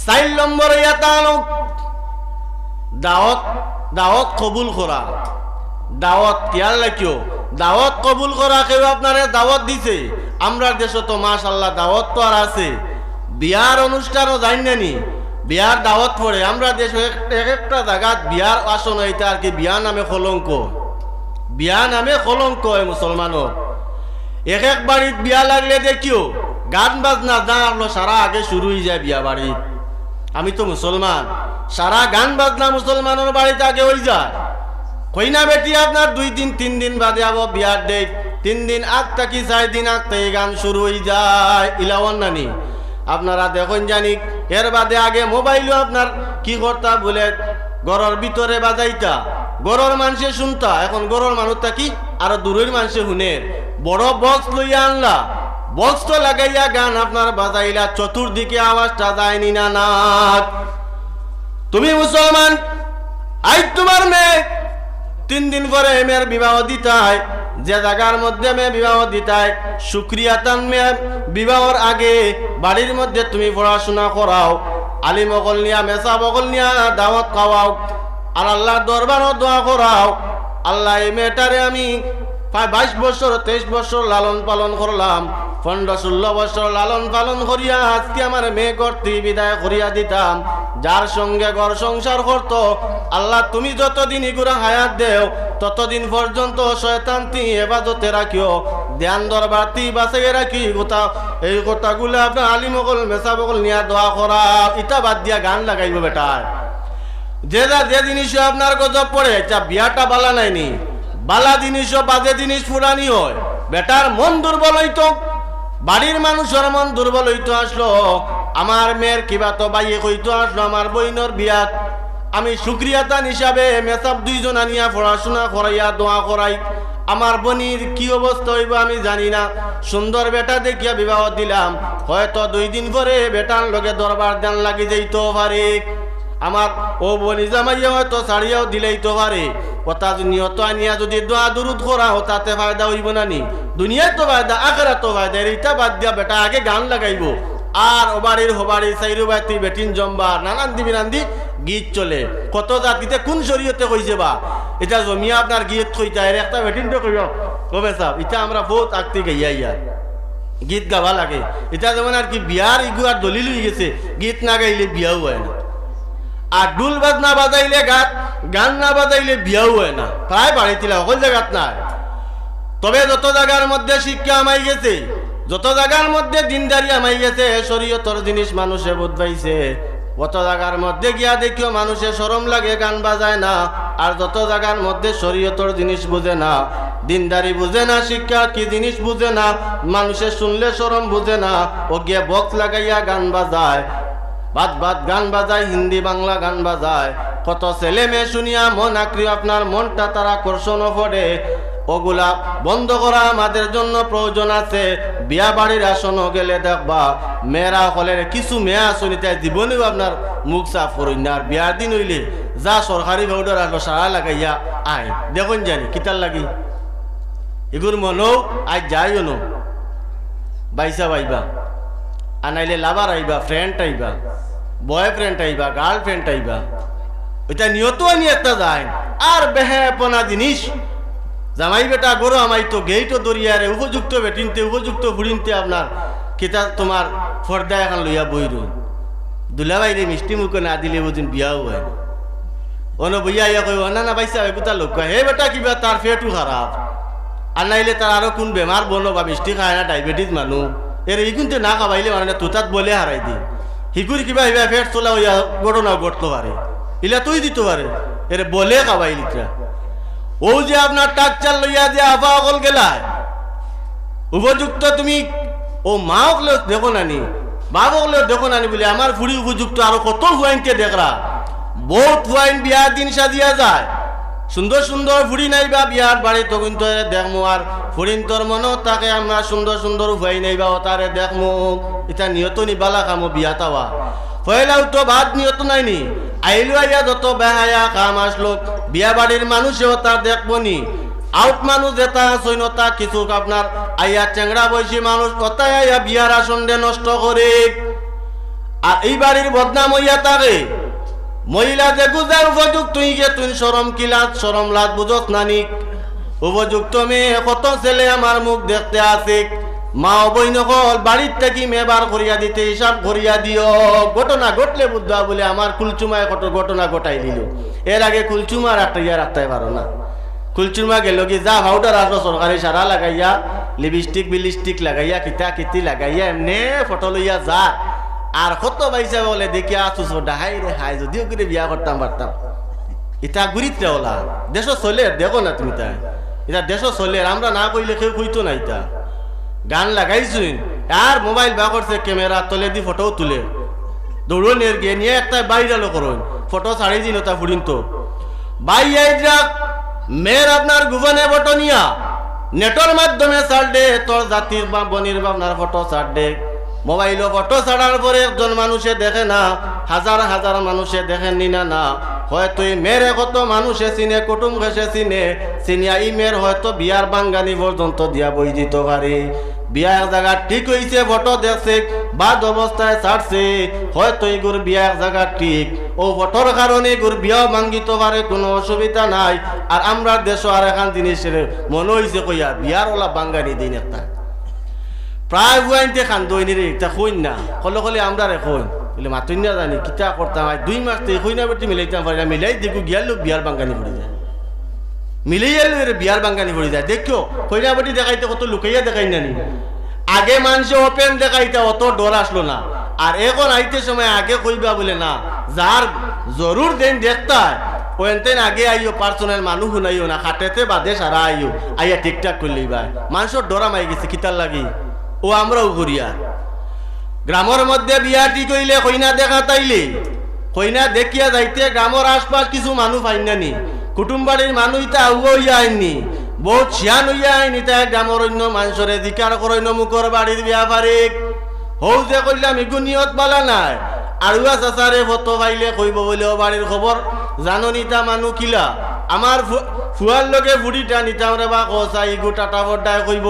4 নম্বরে ইয়াতালুক দাওয়াত দাওয়াত কবুল করা। দাওয়াত খেয়াল রাখিও, দাওয়াত কবুল করা। কেউ আপনারে দাওয়াত দিছে, আমরা দেশে তো মাশাআল্লাহ দাওয়াত তো আর আছে। বিয়ার অনুষ্ঠানও জানেনি, বিয়ার দাওয়াত পড়ে আমরা দেশে এক একটা জায়গাত বিয়ার আসন হইতে আর কি বিয়া নামে কলঙ্ক, বিয়া নামে কলঙ্ক হয় মুসলমানের। এক এক বাড়িত বিয়া লাগলে দেখিও গান বাজনা যা হলো সারা আগে শুরু হয়ে যায় বিয়া বাড়িত। আমি তো মুসলমান, সারা গান বাজনা মুসলমানের বাড়িতে আগে হয়ে যায়। কইনা বেটি আপনার 2 দিন 3 দিন বাদে আবো বিয়ার ডেট, 3 দিন আগ থাকি 4 দিন আগ থেকে গান শুরু হয়ে যায়। ইলাওয়ান নানি আপনারা দেখুন জানি, এর বাদে আগে মোবাইলও আপনার কি করতা বলে ঘরের ভিতরে বাজাইতা, ঘরের মানুষে শুনতা। এখন ঘরের মানুষটা কি আরো দূরের মানুষে শুনে, বড় বক্স লইয়া আনলা, বক্স তো লাগাইয়া গান আপনার বাজাইলা, চতুর্দিকে আওয়াজটা যায়নি না না। তুমি মুসলমান, আজ তোমার মেয়ে 3 দিন পরে মেয়ের বিবাহ দিতায়, যে জায়গার মধ্যে মেয়ে বিবাহ দিতায় শুক্রিয়া তান মেয়ের বিবাহর আগে বাড়ির মধ্যে তুমি পড়াশোনা করাও, আলিম অকল নিয়া মেসা বকল নিয়া দাওয়াত খাওয়াও, আর আল্লাহর দরবারও দোয়া করাও। আল্লাহ এই মেয়েটারে আমি 22 বছর 23 বছর লালন পালন করলাম, 15-16 বছর লালন পালন করিয়া আজকে আমার মেয়ে করতে বিদায় করিয়া দিতাম। যার সঙ্গে ঘর সংসার করত, আল্লাহ তুমি যতদিন ইগুরা হায়াত দেও ততদিন পর্যন্ত শয়তানতি এবাদতে রাখিও, ধ্যান দরবারতি বাঁচাইয়ে রাখি। এই কথাগুলো আপনার আলিম বকল মেসা বকল নিয়া দোয়া করা। ইটা বাদ দিয়া গান লাগাইব বেটার, যে জিনিস আপনার গজব পড়ে, বিয়াটা বালা নাইনি, বালা জিনিস বাজে জিনিস পুরানি হয়। বেটার মন দুর্বল হইতো, বাড়ির মানুষের মন দুর্বল হইতো। আসলো আমার মেয়ের কিবা তো বাইয়ে কইতো, আসলো আমার বইনর বিয়াত আমি শুক্রিয়াতান হিসাবে মেসাব 2 জন আনিয়া পড়াশোনা করাইয়া দোয়া করাই। আমার বোনির কি অবস্থা হইব আমি জানি না, সুন্দর বেটা দেখিয়া বিবাহ দিলাম, হয়তো 2 দিন পরে বেটার লগে দরবার দান লাগি যাইতো পারে। আমার ও বনি জামাইয়া হয়তো ছাড়িয়াও দিলেই তো পারে। কথা নিয়ত আনিয়া যদি দোয়া দুরুদ করা তাতে ফায়দা হইব না নি? দুনিয়ায় তো ফায়দা, আখেরাত তো ফায়দা। এইটা বাদ দিয়া বেটা আগে গান লাগাইব, আর ওবাড়ির হোবাড়ি সাইরু বাতি বেটিন জম্বা নানান দিবি নান্দি গীত চলে। কত জাতিতে কোন শরীয়তে কইছে বা এটা জমিয়া আপনার গীত কইতা এর একটা বেটিন তো কইব কবে সাহ, এটা আমরা বহুত আগতে গাইয়া ইয়া গীত গাওয়া লাগে। এটা যেমন আর কি বিয়ার ইগু আর দলিল হয়ে গেছে, গীত না গাইলে বিয়াও হয় না, আর ডুল বাজ না বাজাইলে গান না বাজাইলে বিয়াও হয় না। প্রায় বাড়িছিল সকল জায়গাত নাই। তবে যত জায়গার মধ্যে শিক্ষা আমাই গেছে, যত জায়গার মধ্যে দিনদারি আমাই গেছে, শরীয়তর জিনিস মানুষে বুঝবাইছে, অত জায়গার মধ্যে গিয়া দেখিও মানুষের শরম লাগে, গান বাজায় না। আর যত জায়গার মধ্যে শরীয়তর জিনিস বুঝে না, দিনদারি বুঝে না, শিক্ষা কি জিনিস বুঝে না, মানুষের শুনলে শরম বুঝে না, ও গিয়ে বক্স লাগাইয়া গান বাজায়, বাদ গান বাজায়, হিন্দি বাংলা গান বাজায়। কত ছেলে মেয়ে শুনিয়া মন আক্রি, আপনার মনটা তারা আকর্ষণ পড়ে। ওগুলা বন্ধ করা আমাদের জন্য প্রয়োজন আছে। বিয়া বাড়ির আসনও গেলে দেখবা মেয়েরা হলে কিছু মেয়ে আসনি তাই জীবনেও আপনার মুখ সাফ করুন না। আর বিয়ার দিন হইলে যা সরকারি ভাউডার আসলো সারা লাগাইয়া আয় দেখুন জানি কিতার লাগি এগুর মনও আজ যাইও নো বাইসা বাইবা, আনাইলে লাভার আইবা, ফ্রেন্ড আইবা, বয়ফ্রেন্ড আইবা, গার্লফ্রেন্ড আইবা, এটা নিয়ত আনি একটা যায়। আর বেহেপনা জিনিস জামাই বেটা গরো আমাই তো গেইটো দরিয়ারে উপযুক্ত বেটিনতে উপযুক্ত ফুড়িনতে আপনার কিতা তোমার ফর্দা এখন লইয়া বইর দুলাবাইরে মিষ্টি মুখে না দিলে বুঝিন বিয়াও হয় না। অন বইয়া ইয়া কই না না বাইসা কোথা লোক হে বেটা কিবা তার পেটও খারাপ, আর নাইলে তার আরো কোন বেমার বনো বা মিষ্টি খায় না, ডায়াবেটিস মানুষ এর এই কিন্তু না খাবাইলে মানে তোতাত বলে হারাই দি হিকুর কিবা হিবা ফেট চলা হইয়া ঘটনা ঘটতে পারে, ইলা তুই দিতে পারে এর বলে খাবাইলিটা। ও যে আপনার টাকচার লইয়া যে আফা অকল গেলায় উপযুক্ত তুমি ও মা অকলেও দেখো নানি, বাপ অকলেও দেখো নানি বলে আমার ফুড়ি উপযুক্ত আরো কত ফুয়াইনকে দেখরা, বহুত ফুয়াইন বিয়ার দিন সাজিয়া যায়, সুন্দর সুন্দর ফুড়ি নাইবা বিয়ার বাড়ি তখন তো দেখমু। আর ফুড়িন তোর মনে তাকে আমরা সুন্দর সুন্দর ফুয়াই নাইবা ও তারে দেখমু, এটা নিয়ত নি বালা কামো বিয়া তাওয়া পয়লাও তো ভাত নিয়ত নাইনি। আইলু আইয়া যত বেহায়া কাম আসলো বিয়া বাড়ির মানুষেও তা দেখবো নি। আউট মানুষ যেটা সৈন্যতা কিছু আপনার আইয়া চেংড়া বয়সী মানুষ কথায় আইয়া বিয়ার আসন নষ্ট করে। আর এই বাড়ির বদনাম হইয়া থাকে মহিলা যে গুজার উপযুক্ত গিয়ে তুই সরম কিলাত সরম লাত বুঝত নানি উপযুক্ত মেয়ে কত ছেলে আমার মুখ দেখতে আসে মা বই নকল বাড়ির থেকে মেবার করিয়া দিতে হিসাব করিয়া দিও ঘটনা ঘটলে বুদ্ধা বলে আমার কুলচুমায় কত ঘটনা ঘটাই দিল এর আগে কুলচুমার একটা ইয়া রাখতে পারো না কুলচুমা গেল কি যা ভাউটার আসলো সরকারি সারা লাগাইয়া লিপস্টিক বিলিস্টিক লাগাইয়া কিতা কিতি লাগাইয়া এমনি ফটো লইয়া যা আর কত পাইছে বলে দেখিয়া আসুস হাই রে হাই যদিও করে বিয়া করতাম পারতাম ইটা গুরিতে ওলা দেশ চলে দেখো না তুমি তাই এটা দেশ চলে আমরা না কইলে কেউ কইতো না ইটা গান লাগাইছুন আর মোবাইল বা করছে ক্যামেরা তলে দি ফটো তুলে দৌড়নের গিয়ে নিয়ে একটা বাইরালো করুন ফটো ছাড়ি দিন ওটা ফুড়িন তো বাইরা মেয়ের আপনার গুবনে ফটো নিয়া নেটর মাধ্যমে ছাড় দে তোর জাতির বা বনির আপনার ফটো ছাড় দে মোবাইল ফটো ছাড়ার পরে একজন মানুষে দেখে না হাজার হাজার মানুষে দেখেননি না না হয়তো এই মেয়ের কত মানুষে চিনে কুটুম ঘেসে চিনিয়া এই মেয়ের হয়তো বিয়ার বাঙ্গানি পর্যন্ত দিয়া বই দিতে পারে বিয়া এক জায়গা ঠিক হয়েছে ফটো দেখছে বাদ অবস্থায় ছাড়ছে হয়তো এগুর বিয়া এক জায়গা ঠিক ও ফটোর কারণে এগুর বিয়াও ভাঙ্গিতে পারে কোনো অসুবিধা নাই আর আমরা দেশ আর এখান জিনিসের মনে হয়েছে কইয়া বিয়ার ওলা বাঙ্গানি দিন একটা প্রায় বুয়াইতে খান দৈনির একটা কইন না কলে কলে আমরা রে কইন বলে মাতুন না জানি কিতা করতাম 2 মাস থেকে কইনা বেটি মিলাইতাম পারি না মিলাই দেখো গিয়াল বিয়ার বাঙ্গানি পড়ে যায় মিলাইয়াল বিয়ার বাঙ্গানি পড়ে যায় দেখো কইনা বেটি দেখাইতে কত লুকাইয়া দেখাই না নি আগে মানুষ ওপেন দেখাইতে অত ডর আসলো না আর এখন আইতে সময় আগে কইবা বলে না যার জরুর দেন দেখতা ওইতেন আগে আইও পার্সোনাল মানুষ শুনাইও না খাটেতে বাদে সারা আইও আইয়া ঠিকঠাক করলেই ভাই মানুষের ডরা মাই গেছে কিতার লাগি ও আমরাও করিয়া গ্রামের মধ্যে বিয়া ঠিক হইলে কইনা দেখা তাইলে কইনা দেখিয়া যাইতে গ্রামের আশপাশ কিছু মানুষ আইনানি কুটুম বাড়ির মানুষ তা হইয়া আইনি বহুত শিয়ান হইয়া আইনি তাই গ্রামের অন্য মানুষরে জিকার করেন মুখর বাড়ির বিয়া পারিক হৌ যে কইলাম ইগু নিয়ত বালা নাই আরুয়া চাচারে ফটো পাইলে কইব বলেও বাড়ির খবর জানো নিতা মানুষ কিলা আমার ফুয়ার লগে বুড়িটা নিতাম রে বা কষা ইগু টাটা বড্ডায় কইব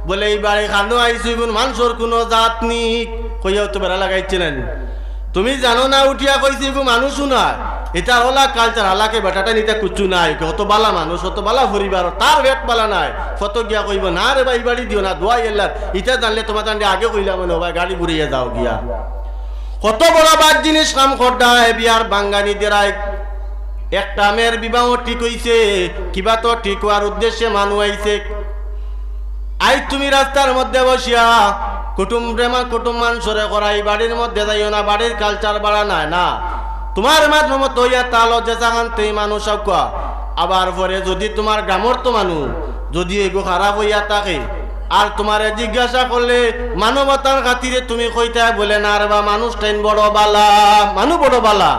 বলে এই বাড়ি খানো আইসু ইগুন মানুষের কোনো জাত নি কইয়াও তো বেড়া লাগাইছিলেন তুমি জানো না উঠিয়া কইছি ইগু মানুষ না এটা হলা কালচার হালাকে বেটাটা নিতে কুচু নাই কত বালা মানুষ কত বালা পরিবার তার ভেট বালা নাই ফটো গিয়া কইব না রে ভাই বাড়ি দিও না দোয়াই এলার ইটা জানলে তোমার জানলে আগে কইলাম মনে ভাই গাড়ি ঘুরিয়ে যাও গিয়া কত বড় বাদ জিনিস কাম করডায় বিয়ার বাঙ্গানি দেরাই একটা মেয়ের বিবাহ ঠিক হইছে কিবা তো ঠিক হওয়ার উদ্দেশ্যে মানুষ আইছে আই তুমি রাস্তার মধ্যে বসিয়া কুটুম মানুষরে করাই বাড়ির মধ্যে যাইও না বাড়ির কালচার বাড়া নাই না তোমার মাধ্যমে তৈয়া তালো যে চাহান তুই মানুষ আবার পরে যদি তোমার গ্রামর তো মানুষ যদি এগো খারাপ হইয়া থাকে আর তোমারে জিজ্ঞাসা করলে মানবতার খাতিরে তুমি কইতা বলে না রে বা মানুষ টাইন বড় বালা মানুষ বড় বালা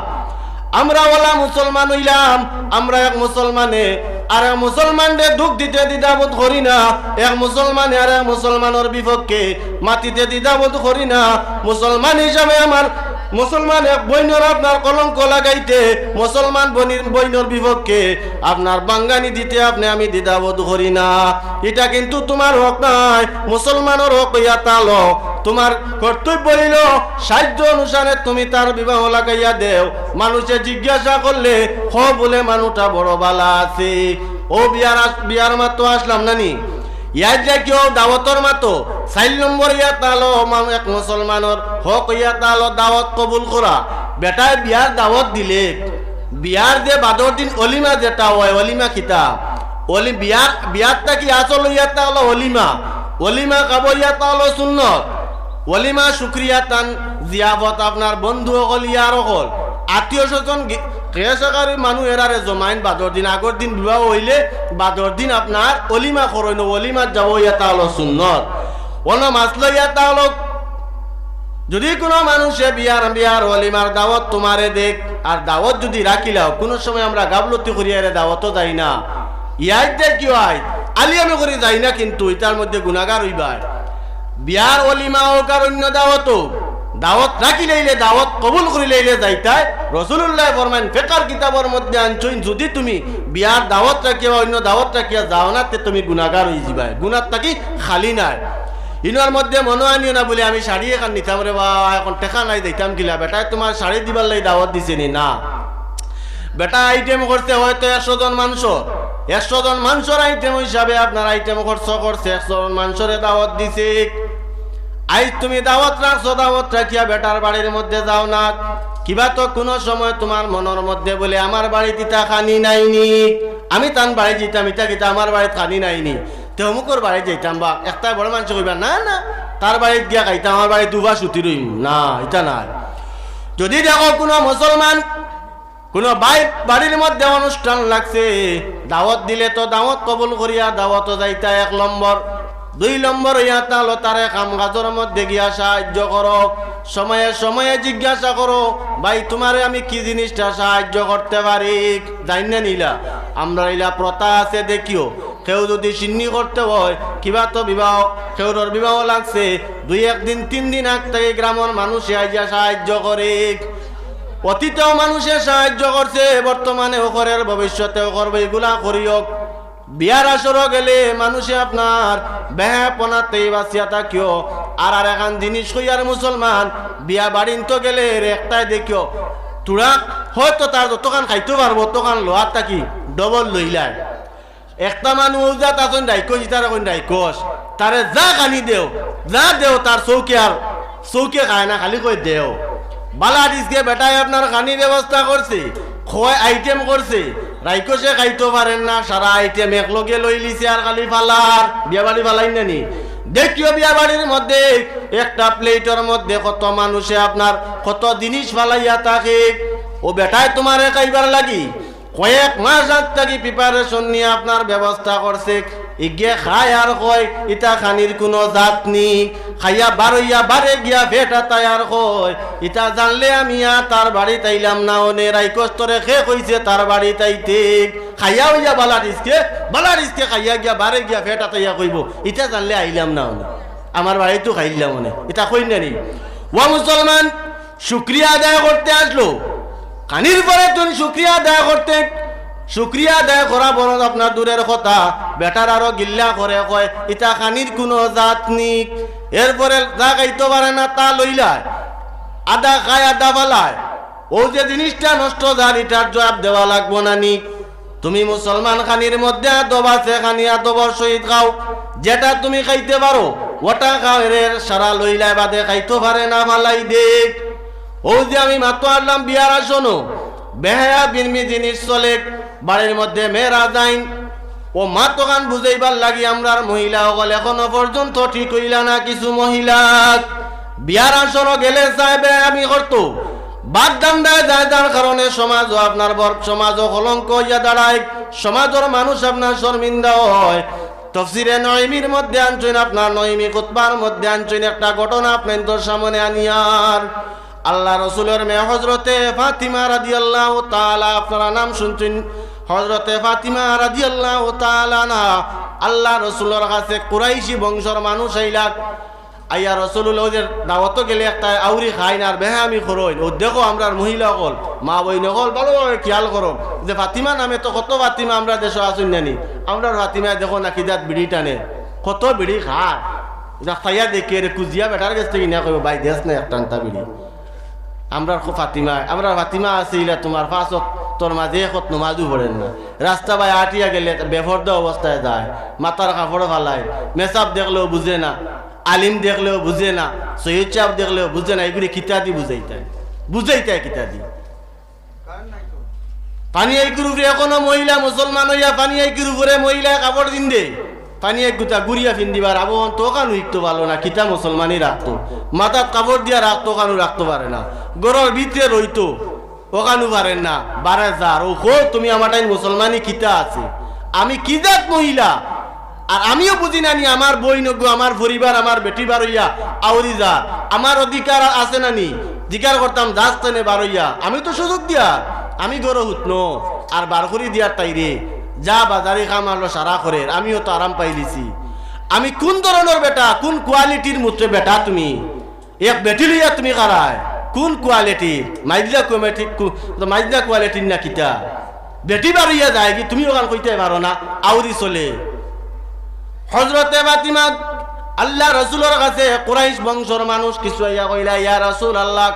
আমরা ওলা মুসলমান হইলাম আমরা এক মুসলমানে আর এক মুসলমানদের দুঃখ দিতে দ্বিধাবোধ করি না এক মুসলমানে আর এক মুসলমানের বিপক্ষে মাটিতে দ্বিধাবোধ করি না মুসলমান হিসাবে আমার মুসলমান এক বইনর আপনার কলঙ্ক লাগাইতে মুসলমান বইনর বিপক্ষে আপনার বাঙ্গানি দিতে আপনি আমি দ্বিধাবোধ করি না এটা কিন্তু তোমার হক নাই মুসলমানের হক হইয়া তালো তোমার কর্তব্য হইল সাহায্য অনুসারে তুমি তার বিবাহ লাগাইয়া দেও মানুষে জিজ্ঞাসা করলে হ বলে মানুষটা বড় বালা আছে ও বিয়ার মাত্র আসলাম নানি ইয়ার যে কেউ দাওয়াতর মাতো 4 নম্বর ইয়া তালো এক মুসলমানের হক ইয়া তালো দাওয়াত কবুল করা বেটায় বিয়ার দাওয়াত দিলে বিয়ার যে বাদর দিন অলিমা যেটা হয় অলিমা খিতা বিয়ারটা কি আসল ইয়া তালো অলিমা খাবো ইয়া তালো সুন্নত অলিমা শুক্রিয়া তান জিয়াফত আপনার বন্ধু অকল ইয়ার অকল আত্মীয় স্বজন ক্রেশকারী মানুষ এরারে জমাইন বাদর দিন আগর দিন বিবাহ হইলে বাদর দিন আপনার অলিমা করইন অলিমাত যাব এটা হলো সুন্নত অন্য মাসলা এটা হলো যদি কোনো মানুষে বিয়ার অলিমার দাওয়াত তোমারে দেখ আর দাওয়াত যদি রাখিলাও কোনো সময় আমরা গাবলতি করিয়া দাওয়াতও যাই না ইয়াইতে কি হয় আলিয়ামি করে যাই না কিন্তু এটার মধ্যে গুনাহগার হইবাই বিয়ার অলিমা হোক আর অন্য দাওয়াতও দাওয়াত রাখি লইলে দাওয়াত কবুল করি লইলে যাইতাই রাসূলুল্লাহ ফরমান ফিকর কিতাবের মধ্যে আনছইন যদি তুমি বিয়ার দাওয়াত রাখিয়া অন্য দাওয়াত রাখিয়া যাও না তে তুমি গুনাহগার হই যাবে গুনাহ থাকি খালি নাই ইনার মধ্যে মনে আনিও না বলে আমি শাড়ি এখন নিতাম রে বা এখন টেকা নাই দিতাম কিলা বেটায় তোমার শাড়ি দিবার লাই দাওয়াত দিছে নি না বেটা আইটেম করতে হয়তো 100 জন মানুষ 100 জন মানুষের আইটেম হিসাবে আপনার আইটেম খরচ করছে 100 জন মানুষের দাওয়াত দিছে আই তুমি দাওয়াত রাখছো দাওয়াত রাখিয়া বেটার বাড়ির মধ্যে যাও না কিবা তো কোনো সময় তোমার মনের মধ্যে বলে আমার বাড়িতে তা খানি নাইনি আমি তান বাড়ি যেতাম ইটা কিতা আমার বাড়িতে খানি নাইনি তো অমুকর বাড়ি যাইতাম বা একটা বড় মানুষ কইবা না না তার বাড়িতে গিয়া খাইতাম আমার বাড়ি দুবার ছুটি রইম না এটা না যদি দেখো কোনো মুসলমান কোনো বাড়ির মধ্যে অনুষ্ঠান লাগছে দাওয়াত দিলে তো দাওয়াত কবুল করিয়া দাওয়াত যাইতা 1 নম্বর 2 নম্বর ইয়া তাহলে তারে কাম কাজের মধ্যে গিয়া সাহায্য করো সময়ে সময়ে জিজ্ঞাসা করো ভাই তোমারে আমি কি জিনিসটা সাহায্য করতে পারি জানি নিলা আমরা ইলা প্রথা আছে দেখিও কেউ যদি সিন্নি করতে হয় কিবা তো বিবাহ কেউর বিবাহ লাগছে 2-1 দিন 3 দিন আগ থেকে গ্রামের মানুষ আইয়া সাহায্য করে অতীতেও মানুষের সাহায্য করছে বর্তমানেও করার ভবিষ্যতেও করবে এগুলা করিও বিয়ার আসর গেলে মানুষে আপনার বেহাপনাতেই বাঁচিয়া থাকিও আর এখন জিনিস কইয়ার মুসলমান বিয়া বাড়িন তো গেলে একটাই দেখিও তোরা হয়তো তার যতখান খাইতে পারবো ততখান লোহার থাকি ডবল লইলায় একটা মানুষ যা তখন ডাইকোস তার এখন ডাইকোস তারে যা কানি দেও যা দেও তার চৌকে খায় না খালি কই দেও বালা ডিসকে বেটায় আপনার খানি ব্যবস্থা করছে খয় আইটেম করছে রাইকোসে খাইতে পারেন না সারা আইটেম একলগে লই লিছে আর খালি ফালার বিয়া বাড়ি ফালাই নানি দেখিও বিয়া বাড়ির মধ্যে একটা প্লেটের মধ্যে কত মানুষে আপনার কত জিনিস ফালাইয়া থাকে ও বেটায় তোমারে খাইবার লাগি কয়েক মাস আগ থেকে প্রিপারেশন নিয়ে আপনার ব্যবস্থা করছে ইগে খায় আর কয় ইটা খানির কোনো জাত নি খাইয়া বারইয়া বারে গিয়া ভেটা তায়ার কয় ইটা জানলে আমি তার বাড়ি তাইলাম না ওনে রাইকস্তরে খে কইছে তার বাড়ি তাইতে খাইয়া হইয়া বালারিসকে খাইয়া গিয়া বারে গিয়া ভেটা তাইয়া কইব ইটা জানলে আইলাম না ওনে আমার বাড়ি তো খাইলাম ওনে এটা কই না নি ও মুসলমান শুকরিয়া আদায় করতে আসলো কানির পরে তুমি শুক্রিয়া আদায় করতে শুক্রিয়া আদায় করা বড় আপনার দূরের কথা বেটার আরো গিল্লা করে কয় ইটা কানির কোনো জাত নি এরপরে যা খাইতে পারে না তা লইলায় আদা খায় আদা ফালায় ও যে জিনিসটা নষ্ট যার এটার জবাব দেওয়া লাগবো না নি তুমি মুসলমান খানির মধ্যে আদব আছে খানি আদবর সহিত খাও যেটা তুমি খাইতে পারো ওটা খাও এর সারা লইলায় বাদে খাইতে পারে না ফালাই দেখ ও যে আমি মাত্র আনলাম বিয়ার আসনো বেহায়া বিনমি জিনিস চলে বাড়ির মধ্যে মেয়েরা যাইন ও মা তোকান বুঝাইবার লাগি আমরার মহিলা হল এখনো পর্যন্ত ঠিক হইলা না কিছু মহিলা বিয়ার আসনো গেলে চাইবে আমি করতো বাদ দান্দায় যায় যার কারণে সমাজও আপনার সমাজও কলঙ্ক হইয়া দাঁড়ায় সমাজের মানুষ আপনার শর্মিন্দা হয় তফসিরে নয়মির মধ্যে আনছেন আপনার নয়মি কুতবার মধ্যে আনছেন একটা ঘটনা আপনার সামনে আনিয়ার আল্লাহ রসুলের মেয়ে হজরতে ফাতিমা রাদিয়াল্লাহু তাআলা আপনারা নাম শুনছেন হজরতে ফাতিমা রাদিয়াল্লাহু তাআলা না আল্লাহ রসুলের কাছে কুরাইশি বংশের মানুষ আইলা আইয়া রসুলুল্লাহ ওদের দাওয়াত গেলে একটা আউরি খাই না আর বেহামি করইন ও দেখো আমরা মহিলা হল মা বইন হল ভালোভাবে খেয়াল করো যে ফাতিমা নামে তো কত ফাতিমা আমরা দেশে আসুন জানি আমরা ফাতিমা দেখো না কিদাত বিড়ি টানে কত বিড়ি খায় খাইয়া দেখে রে কুজিয়া বেটার কাছ থেকে না কইব ভাই দেশ না একটা বিড়ি আমরা ফাতিমা আছিলা তোমার ফাঁসক তোর মাঝে কত নমাজও পড়েন না রাস্তা ভাই আটিয়া গেলে বেফর্দ অবস্থায় যায় মাথার কাপড় ফালায় মেসাব দেখলেও বুঝে না আলিম দেখলেও বুঝে না সৈয়দ চাপ দেখলেও বুঝে না এগুলি কিতাদি বুঝাইতাই কিতাদি পানি আইকুর উপরে এখনো মহিলা মুসলমান হইয়া পানি আইকুর উপরে মহিলা কাপড় দিন দে পানি এক গুতা গুড়িয়া ফিন্দিবার আবহান তো কানু ইকতো ভালো না কিতা মুসলমানই রাখতো মাথার কাপড় দিয়া রাখতো কানু রাখতে পারে না গরর ভিতরে রইতো ও কানু পারেন না বারে যার ও হো তুমি আমার টাইম মুসলমানই কিতা আছে আমি কি জাত মহিলা আর আমিও বুঝি না নি আমার বই নগো আমার পরিবার আমার বেটি বারইয়া আউরি যা আমার অধিকার আছে না নি জিকার করতাম দাস্তানে বারইয়া আমি তো সুযোগ দিয়া আমি গরো হুতনো আর বার করি দিয়ার তাইরে যা বাজারে কাম আলো সারা করে আমিও তো আরাম পাইলিছি আমি কোন ধরনের বেটা কোন কোয়ালিটির মুত্রে বেটা তুমি এক বেটি লইয়া তুমি কারায় কোন কোয়ালিটি মাইজলা কোয়ালিটির না কিতা বেটি বারইয়া যায় কি তুমি ওখান কইতে পারো না আউরি চলে হজরতে ফাতিমা আল্লাহ রসুলের কাছে কুরাইশ বংশর মানুষ কিছু আইয়া কইলা, ইয়া রাসূল আল্লাহ,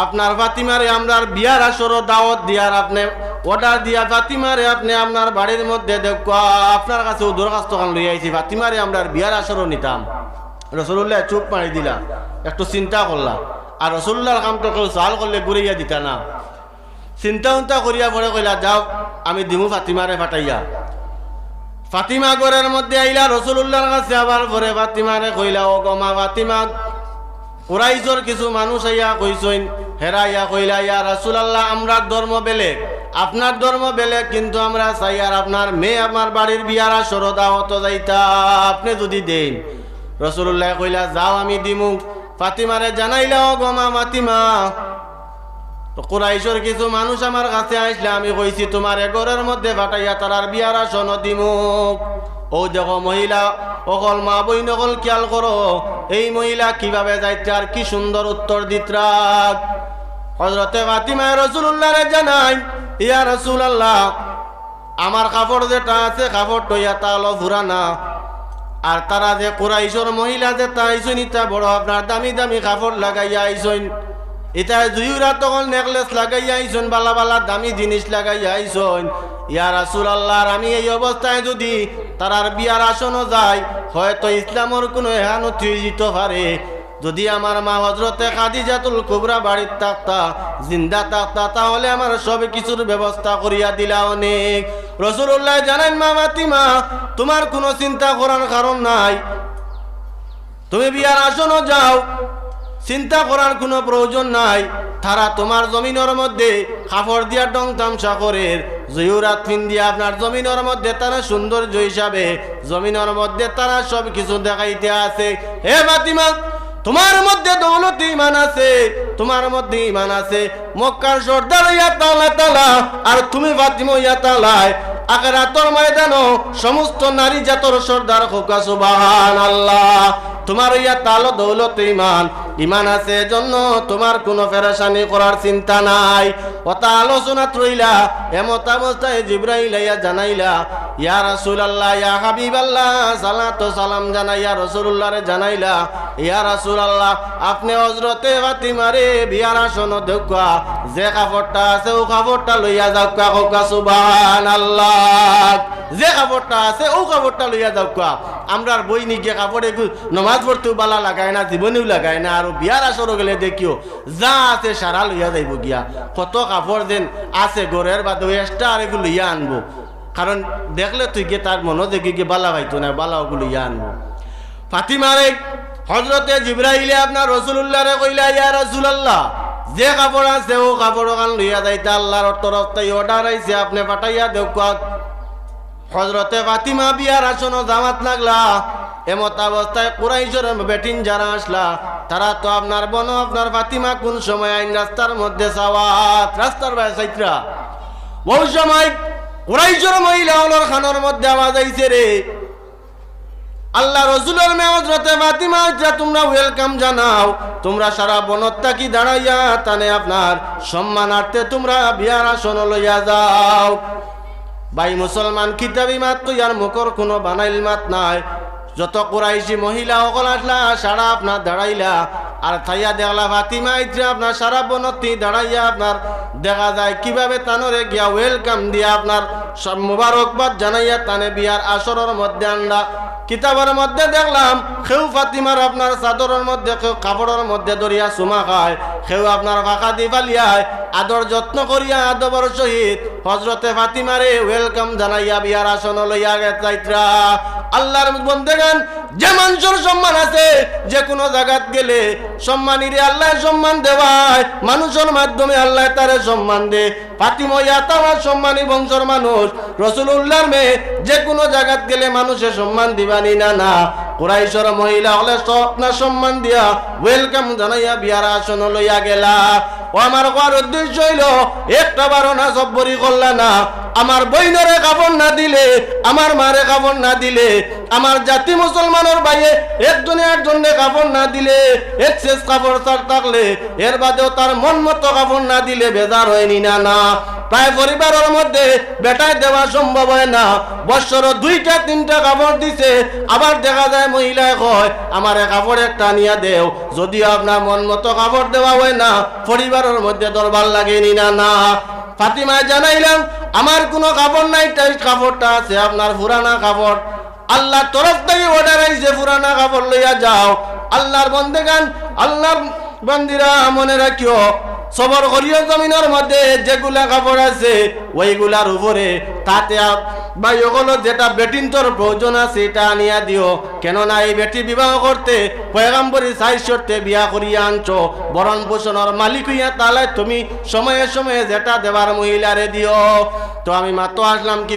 আপনার ফাতিমারে আমরার বিয়ার আসর দাওয়াত দিয়ার আপনি অর্ডার দিয়া ফাতিমারে আপনি আপনার বাড়ির মধ্যে দেখো, আপনার কাছে দরখাস্ত খান লই আইছি, ফাতিমারে আমরার বিয়ার আসরও নিতাম। রসুল্লাহ চুপ মারি দিলা, একটু চিন্তা করলা। আর রসুল্লাহর কামটা কেউ সাল করলে ঘুরাইয়া দিতা না। চিন্তা উন্তা করিয়া পরে কইলা, যাও আমি দিমু ফাতিমারে ফাটাইয়া। ফাতিমা ঘরের মধ্যে আইলা রসুল্লাহর কাছে, আবার পরে ফাতিমারে কইলা, ও গমা ফাতিমা, কুরাইশর কিছু মানুষ আইয়া কইছেন, হেরা ইয়া কইলা, ইয়া রাসূলুল্লাহ, আমরা ধর্ম বেলেগ, আপনার ধর্ম বেলেগ, কিন্তু আমরা চাই আর আপনার মেয়ে আমার বাড়ির বিয়ার আসর দাওয়াত যাইতা, আপনি যদি দেন। রসুল্লাহ কইলা, যাও আমি দিমু। ফাতিমারে জানাইলা, ও গমা ফাতিমা, কুরাইশর কিছু মানুষ আমার কাছে আসলে আমি কইছি তোমার ঘরের মধ্যে ফাটাইয়া তারার বিয়ার আসন দিমুক। ও দেখো মহিলা, অকল মা বই নকল খেয়াল করো, এই মহিলা কিভাবে যাইতে আর কি সুন্দর উত্তর দিত্রাক। হযরতে ফাতিমা রাসূলুল্লাহরে জানাই, ইয়া রাসূলুল্লাহ, আমার কাপড় যেটা আছে কাপড় টইয়া তালো ফুরানা, আর তারা যে কুরাইশর মহিলা যে তাইছেন ইটা বড় আপনার দামি দামি কাপড় লাগাইয়া আইছেন, এটা জুইরা তখন নেকলেস লাগাইয়া আইছেন, বালা বালা দামি জিনিস লাগাইয়া আইছেন। ইয়া রাসূলুল্লাহ, আমি এই অবস্থায় যদি তারার বিয়ার আসনও যাই, হয়তো ইসলামের কোনো এহানতি হইতে পারে। যদি আমার মা হযরতে খাদিজাতুল কুবরা বাড়ির থাকতা, জিন্দা থাকতা, তাহলে আমার সব কিছুর ব্যবস্থা করিয়া দিলা অনেক। রাসূলুল্লাহ জানেন, মা ফাতিমা, তোমার কোনো চিন্তা করার কারণ নাই, তুমি বিয়ার আসনও যাও, চিন্তা করার কোনো প্রয়োজন নাই। তারা তোমার জমিনের মধ্যে কাপড় দিয়া ডং তামসা করে জয়ুরাত ফিন দিয়া আপনার জমিনের মধ্যে তারা সৌন্দর্য হিসাবে জমিনের মধ্যে তারা সব কিছু দেখাইতে আছে। হে ফাতিমা, তোমার মধ্যে দৌলত ঈমান আছে, তোমার মধ্যে ঈমান আছে। মক্কার সর্দার ইয়া তালা তালা, আর তুমি ফাতিমা ইয়া তালায় আখিরাতের ময়দানও সমস্ত নারী জাতর সর্দার হোকা সুবহানাল্লাহ। তোমার ইয়া তালো দৌলত ঈমান আছে, জন্য তোমার কোনো পেরেশানি করার চিন্তা নাই। কথা আলোচনা রইলা, এমত অবস্থায় জিবরাইল আইয়া জানাইলা, ইয়া রাসূলুল্লাহ, ইয়া হাবিবাল্লাহ, সালাতু সালাম জানাইয়া রাসূলুল্লাহরে জানাইলা, ইয়া রাসূলুল্লাহ, আপনি হযরতে ফাতিমারে বিয়ার আসন দেখা, যে কাপড়টা আছে ও কাপড়টা লইয়া যাও, কা সুবহানাল্লাহ, যে কাপড়টা আছে ও কাপড়টা লইয়া যাও। আমরার বই নিগে কাপড়ে নমাজ পড়তেও বালা লাগায় না, জীবনেও লাগায় না, আর বিয়ার আসর গেলে দেখিও যা আছে সারা লইয়া যাইব গিয়া। কত কাপড় যেন আছে ঘরের বা এক্সট্রা আর এগুলো লইয়া আনবো, কারণ দেখলে তুই গিয়ে তার মনে দেখি গিয়ে বালা পাইতো না, বালা ওগুলো লইয়া আনবো। ফাতিমারে হযরতে জিবরাইলে আপনার রাসূলুল্লাহরে কইলা, ইয়া রাসূলুল্লাহ, যে কাপড় আছে ও কাপড় কান লইয়া যাইতে আল্লাহর তরফ থেকে অর্ডার আইছে, আপনি পাঠাইয়া দেখ। হযরতে ফাতিমা বিয়ার আসন জামাত লাগলা। এমত অবস্থায় কুরাইশের বেটিন যারা আসলা, তারা তো আপনার বনো আপনার ফাতিমা কোন সময় আইন রাস্তার মধ্যে সাওয়াত, রাস্তার বাইসাইত্রা ওই সময় কুরাইশের মহিলা ওলর খানোর মধ্যে আওয়াজ আইছে, রে আল্লাহ রসুলের মেয়ে হযরতে ফাতিমা, তোমরা ওয়েলকাম জানাও, তোমরা সারা বনত্তা কি দাঁড়াইয়া তানে আপনার সম্মানার্থে তোমরা বিয়ার আসন লইয়া যাও। ভাই মুসলমান, কিতাবি মাত তো ইয়ার মুখর কোনো বানাইল মাত নাই। যত কুরাইশি মহিলা সকল আসলা সারা আপনার দাঁড়াইলা, আর থাইয়া দেখলা ফাতিমা ইত্রে আপনার সারা বনতি দাঁড়াইয়া আপনার দেখা যায় কিভাবে তানরে গিয়া ওয়েলকাম দিয়া আপনার সব মুবারকবাদ জানাইয়া তানে বিয়ার আসরের মধ্যে আনলা। কিতাবের মধ্যে দেখলাম কেউ ফাতিমার আপনার চাদরের মধ্যে, কেউ কাপড়ের মধ্যে দরিয়া চুমা খায়, কেউ আপনার ফাঁকা দি ফালিয়ায় আদর যত্ন করিয়া আদবর সহিত হযরতে ফাতিমারে ওয়েলকাম জানাইয়া বিয়ার আসন লইয়া যাইত্রা। আল্লাহর বন্দেগান, যে মানুষের সম্মান আছে যে কোনো জায়গাত গেলে সম্মানীরে আল্লাহ সম্মান দেওয়ায়, মানুষের মাধ্যমে আল্লাহ তারে সম্মান দে। ফাতিমা ইয়া তাওয়ার সম্মানী বংশের মানুষ, রাসূলুল্লাহর মেয়ে, যে কোনো জায়গাত গেলে মানুষের সম্মান দিবানি না না। কুরাইশের মহিলা হলে স্বপ্না সম্মান দিয়া ওয়েলকাম জানাইয়া বিয়ার আসন লইয়া গেলা। ও আমার কোয়ার উদ্দেশ্য হইল একটা বারো না সব্বরি করলা না। আমার বইনরে কাপড় না দিলে, আমার মারে কাপড় না দিলে, আমার জাতি মুসলমানের বাইরে একজনে কাপড় না দিলে, এক্সেস কাপড় তার থাকলে এর বাদেও তার মন মতো কাপড় না দিলে বেজার হয়নি না না। প্রায় পরিবারের মধ্যে বেটায় দেওয়া সম্ভব হয় না, বৎসর 2টা 3টা কাপড় দিছে, আবার দেখা যায় মহিলায় কয় আমার কাপড় একটা নিয়ে দেও। যদিও আপনার মন মতো কাপড় দেওয়া হয় না, পরিবারের মধ্যে দরবার লাগেনি না না। ফাতিমায় জানাইলাম আমার কোনো কাপড় নাই, তাই কাপড়টা আছে আপনার পুরানা কাপড়। আল্লাহ তরফ থেকে অর্ডার আইছে পুরানা কাপড় লইয়া যাও। আল্লাহর বন্দেগান, আল্লাহর বান্দিরা মনে রাখিও, সবর করিও জমিনের মধ্যে যেগুলা কাপড় আছে ওইগুলার উপরে তাতে ভাই ওগুলো যেটা বেটিন্তর প্রয়োজন আছে এটা আনিয়া দিও। কেননা এই বেটি বিবাহ করতে পয়গাম্বরী সাইজ করতে বিয়া করিয়া আনছো, বরণ পোষণের মালিক হইয়া তাহলে তুমি সময়ে সময়ে যেটা দেবার মহিলারে দিও। তো আমি মাত্র আসলাম কি